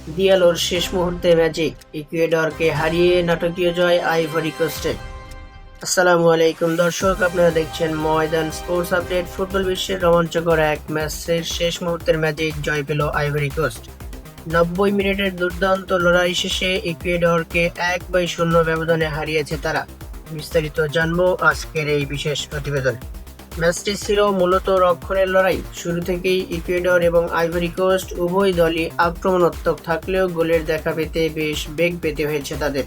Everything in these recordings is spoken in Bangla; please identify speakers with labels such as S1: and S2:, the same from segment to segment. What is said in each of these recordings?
S1: দিয়ালোর শেষ মুহূর্তে ম্যাজিক, ইকুয়েডরকে হারিয়ে নাটকীয় জয় আইভরি কোস্টে। আসসালামু আলাইকুম দর্শক, আপনারা দেখছেন ময়দান স্পোর্টস আপডেট। ফুটবল বিশ্বের রোমাঞ্চকর এক ম্যাচের শেষ মুহূর্তের ম্যাজিক জয় পেল আইভরি কোস্ট। 90 মিনিটের দুর্দান্ত লড়াই শেষে ইকুয়েডরকে 1-0 ব্যবধানে হারিয়েছে তারা। বিস্তারিত জানবো আজকের এই বিশেষ প্রতিবেদন। ম্যাচটি ছিল মূলত রক্ষণের লড়াই। শুরু থেকেই ইকুয়েডর এবং আইভরি কোস্ট উভয় দলই আক্রমণাত্মক থাকলেও গোলের দেখা পেতে বেশ বেগ পেতে হয়েছে তাদের।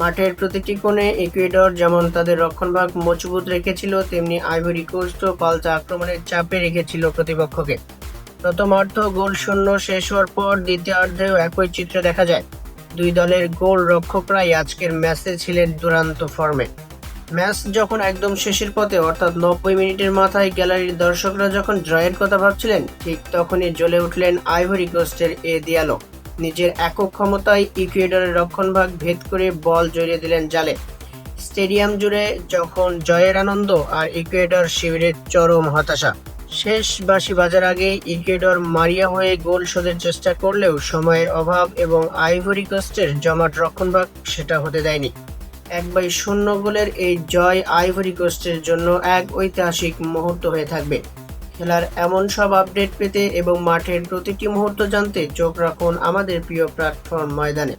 S1: মাঠের প্রতিটি কোণে ইকুয়েডর যেমন তাদের রক্ষণভাগ মজবুত রেখেছিল, তেমনি আইভরি কোস্টও পাল্টা আক্রমণের চাপে রেখেছিল প্রতিপক্ষকে। প্রথমার্ধ গোলশূন্য শেষ হওয়ার পর দ্বিতীয়ার্ধেও একই চিত্র দেখা যায়। দুই দলের গোল রক্ষকরাই আজকের ম্যাচে ছিলেন দুরন্ত ফর্মে। ম্যাচ যখন একদম শেষের পথে, অর্থাৎ 90 মিনিটের মাথায় গ্যালারির দর্শকরা যখন ড্রয়ের কথা ভাবছিলেন, ঠিক তখনই জ্বলে উঠলেন আইভরি কোস্টের দিয়ালো। নিজের একক ক্ষমতায় ইকুয়েডরের রক্ষণভাগ ভেদ করে বল জড়িয়ে দিলেন জালে। স্টেডিয়াম জুড়ে যখন জয়ের আনন্দ আর ইকুয়েডর শিবিরের চরম হতাশা। শেষ বাঁশি বাজার আগে ইকুয়েডর মারিয়া হয়ে গোল শোধের চেষ্টা করলেও সময়ের অভাব এবং আইভরি কোস্টের জমাট রক্ষণভাগ সেটা হতে দেয়নি। 1-0 গোলের এই জয় আইভরি কোস্টের জন্য এক ঐতিহাসিক মুহূর্ত হয়ে থাকবে। খেলার এমন সব আপডেট পেতে এবং মাঠের প্রতিটি মুহূর্ত জানতে চোখ রাখুন আমাদের প্রিয় প্ল্যাটফর্ম ময়দানে।